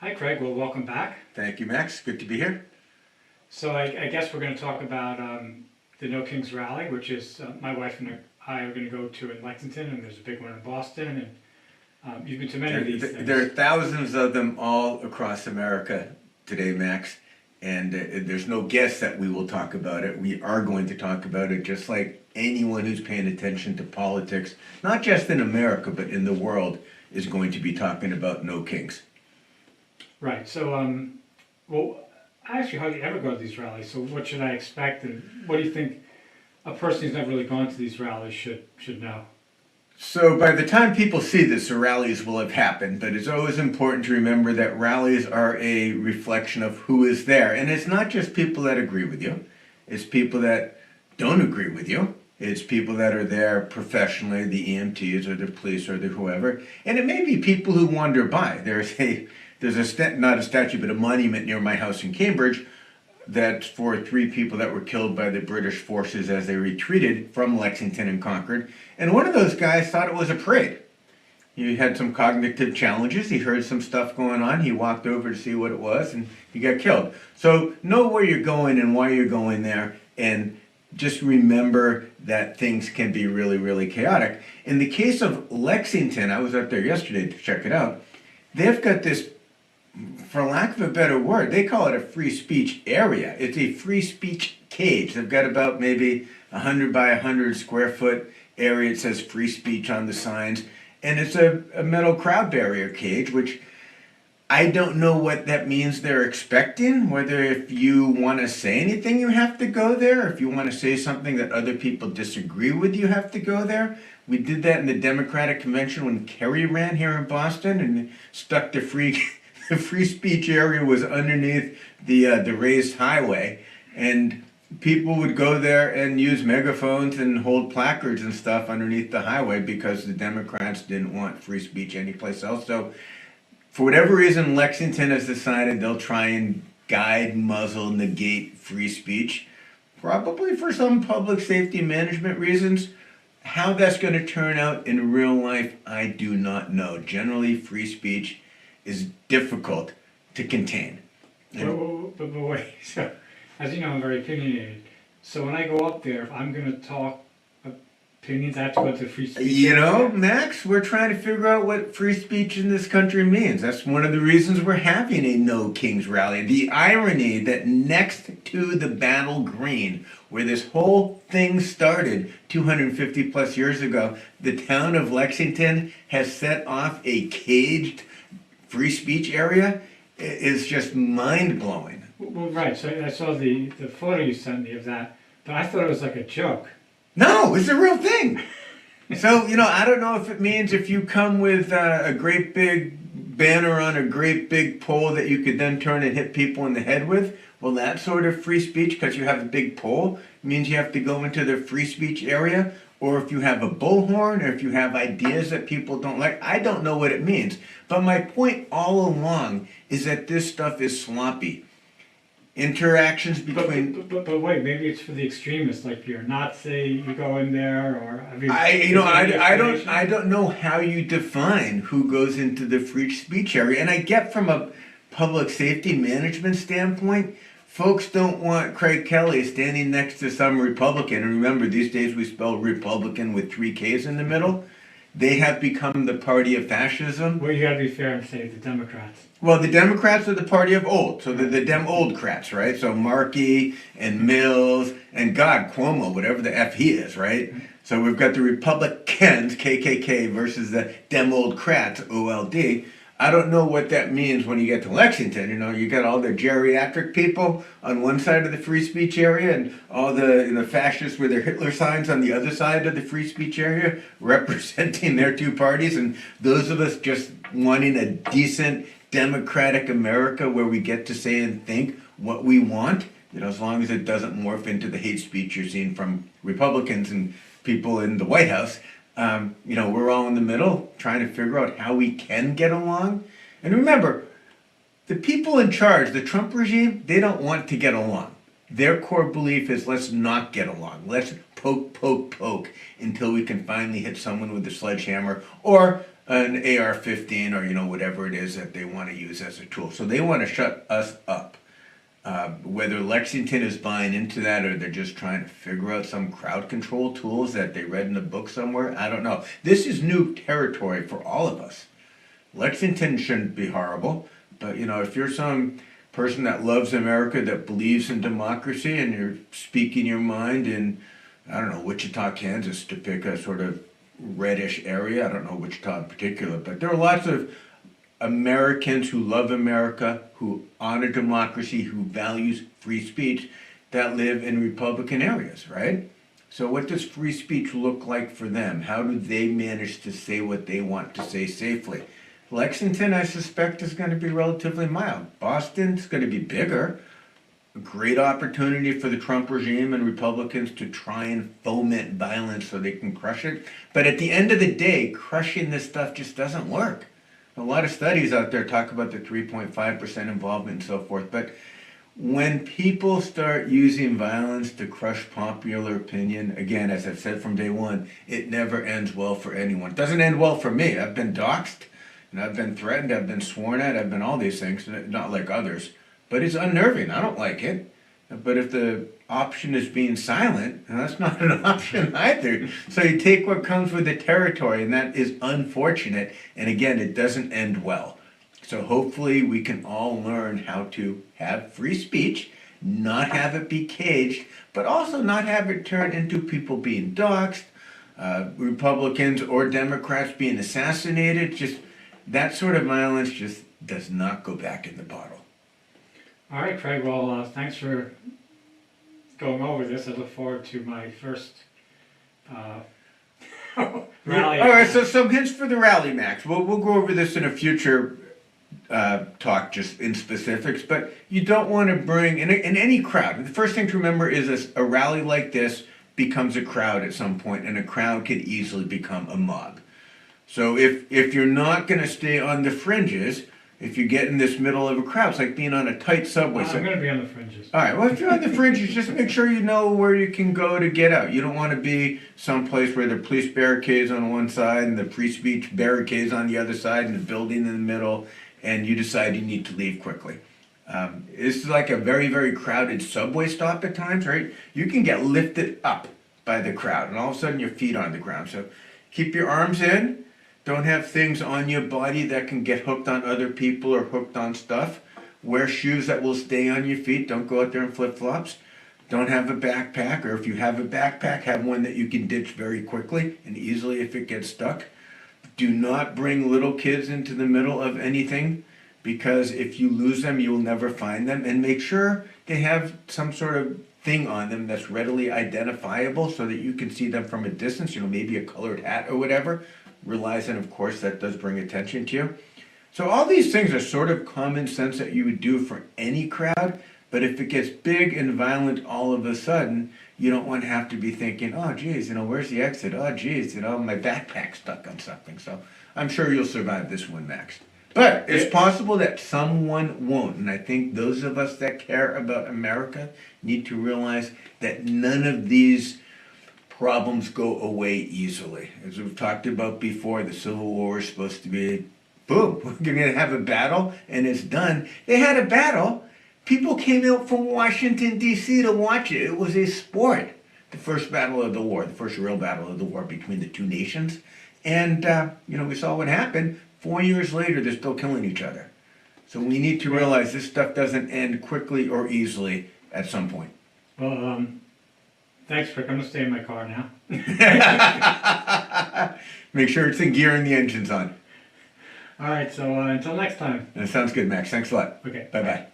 Hi, Craig. Well, welcome back. Thank you, Max. Good to be here. So I guess we're going to talk about the No Kings Rally, which is my wife and I are going to go to in Lexington, and there's a big one in Boston, and you've been to many of these things. There are thousands of them all across America today, Max. And there's no guess that we will talk about it. We are going to talk about it just like anyone who's paying attention to politics, not just in America, but in the world, is going to be talking about No Kings. Right. So, well, I actually hardly ever go to these rallies. So, what should I expect, and what do you think a person who's never really gone to these rallies should know? So by the time people see this, the rallies will have happened, but it's always important to remember that rallies are a reflection of who is there. And it's not just people that agree with you, it's people that don't agree with you. It's people that are there professionally, the EMTs or the police or the whoever. And it may be people who wander by. Not a statue, but a monument near my house in Cambridge that's for 3 people that were killed by the British forces as they retreated from Lexington and Concord. And one of those guys thought it was a parade. He had some cognitive challenges. He heard some stuff going on. He walked over to see what it was, and he got killed. So know where you're going and why you're going there, and just remember that things can be really, really chaotic. In the case of Lexington, I was up there yesterday to check it out. They've got this, for lack of a better word, they call it a free speech area. It's a free speech cage. They've got about maybe 100 by 100 square foot area. It says free speech on the signs. And it's a metal crowd barrier cage, which I don't know what that means they're expecting. Whether if you want to say anything, you have to go there. If you want to say something that other people disagree with, you have to go there. We did that in the Democratic Convention when Kerry ran here in Boston and stuck the free speech area was underneath the raised highway, and people would go there and use megaphones and hold placards and stuff underneath the highway because the Democrats didn't want free speech anyplace else. So for whatever reason, Lexington has decided they'll try and guide, muzzle, negate free speech, probably for some public safety management reasons. How that's going to turn out in real life, I do not know. Generally, free speech is difficult to contain. But wait, so as you know, I'm very opinionated. So when I go up there, if I'm going to talk opinions, I have to go to free speech. You know, Max, we're trying to figure out what free speech in this country means. That's one of the reasons we're having a No Kings rally. The irony that next to the Battle Green, where this whole thing started 250 plus years ago, the town of Lexington has set off a caged free speech area is just mind-blowing. Well, right. So I saw the photo you sent me of that, but I thought it was like a joke. No, it's a real thing. So, I don't know if it means if you come with a great big banner on a great big pole that you could then turn and hit people in the head with. Well, that sort of free speech, because you have a big pole, means you have to go into the free speech area. Or if you have a bullhorn, or if you have ideas that people don't like. I don't know what it means. But my point all along is that this stuff is sloppy. Interactions between... But wait, maybe it's for the extremists, like you're a Nazi, you go in there, or... I don't know how you define who goes into the free speech area. And I get from a public safety management standpoint, folks don't want Craig Kelly standing next to some Republican. And remember, these days we spell Republican with 3 Ks in the middle. They have become the party of fascism. Well, you gotta be fair and say the Democrats. Well, the Democrats are the party of old, so they're the Dem-Old-crats, right? So Markey and Mills and Cuomo, whatever the F he is, right? So we've got the Republicans, KKK, versus the Dem-Old-crats, OLD. I don't know what that means when you get to Lexington. You got all the geriatric people on one side of the free speech area and all the fascists with their Hitler signs on the other side of the free speech area representing their 2 parties. And those of us just wanting a decent democratic America where we get to say and think what we want, as long as it doesn't morph into the hate speech you're seeing from Republicans and people in the White House. We're all in the middle trying to figure out how we can get along. And remember, the people in charge, the Trump regime, they don't want to get along. Their core belief is let's not get along. Let's poke until we can finally hit someone with a sledgehammer or an AR-15 or whatever it is that they want to use as a tool. So they want to shut us up. Whether Lexington is buying into that or they're just trying to figure out some crowd control tools that they read in a book somewhere, I don't know. This is new territory for all of us. Lexington shouldn't be horrible, but if you're some person that loves America, that believes in democracy, and you're speaking your mind in, I don't know, Wichita, Kansas, to pick a sort of reddish area. I don't know Wichita in particular, but there are lots of Americans who love America, who honor democracy, who values free speech, that live in Republican areas, right? So what does free speech look like for them? How do they manage to say what they want to say safely? Lexington, I suspect, is going to be relatively mild. Boston's going to be bigger. A great opportunity for the Trump regime and Republicans to try and foment violence so they can crush it. But at the end of the day, crushing this stuff just doesn't work. A lot of studies out there talk about the 3.5% involvement and so forth, but when people start using violence to crush popular opinion, again, as I've said from day one, it never ends well for anyone. It doesn't end well for me. I've been doxxed, and I've been threatened, I've been sworn at, I've been all these things, not like others. But it's unnerving. I don't like it. But if the option is being silent, that's not an option either. So you take what comes with the territory, and that is unfortunate. And again, it doesn't end well. So hopefully we can all learn how to have free speech, not have it be caged, but also not have it turn into people being doxxed, Republicans or Democrats being assassinated. Just that sort of violence just does not go back in the bottle. All right, Craig. Well, thanks for going over this. I look forward to my first rally. All right, so some hints for the rally, Max. We'll go over this in a future talk, just in specifics. But you don't want to bring in any crowd. The first thing to remember is a rally like this becomes a crowd at some point, and a crowd could easily become a mob. So if you're not going to stay on the fringes, if you get in this middle of a crowd, it's like being on a tight subway. I'm going to be on the fringes. All right, well, if you're on the fringes, just make sure you know where you can go to get out. You don't want to be someplace where there are police barricades on one side and the free speech barricades on the other side and the building in the middle, and you decide you need to leave quickly. This is like a very, very crowded subway stop at times, right? You can get lifted up by the crowd, and all of a sudden your feet are on the ground. So keep your arms in. Don't have things on your body that can get hooked on other people or hooked on stuff. Wear shoes that will stay on your feet. Don't go out there in flip-flops. Don't have a backpack, or if you have a backpack, have one that you can ditch very quickly and easily if it gets stuck. Do not bring little kids into the middle of anything, because if you lose them, you will never find them. And make sure they have some sort of thing on them that's readily identifiable so that you can see them from a distance, maybe a colored hat or whatever. Realizing, of course, that does bring attention to you. So all these things are sort of common sense that you would do for any crowd, but if it gets big and violent all of a sudden, you don't want to have to be thinking, oh, geez, where's the exit? Oh, geez, my backpack's stuck on something. So I'm sure you'll survive this one, Max. But it's possible that someone won't, and I think those of us that care about America need to realize that none of these problems go away easily. As we've talked about before, the Civil War is supposed to be, boom, we're going to have a battle, and it's done. They had a battle. People came out from Washington, D.C. to watch it. It was a sport. The first battle of the war, the first real battle of the war between the two nations. And, we saw what happened. 4 years later, they're still killing each other. So we need to realize this stuff doesn't end quickly or easily at some point. Well, thanks, Rick. I'm going to stay in my car now. Make sure it's in gear and the engine's on. All right, so until next time. That sounds good, Max. Thanks a lot. Okay. Bye-bye.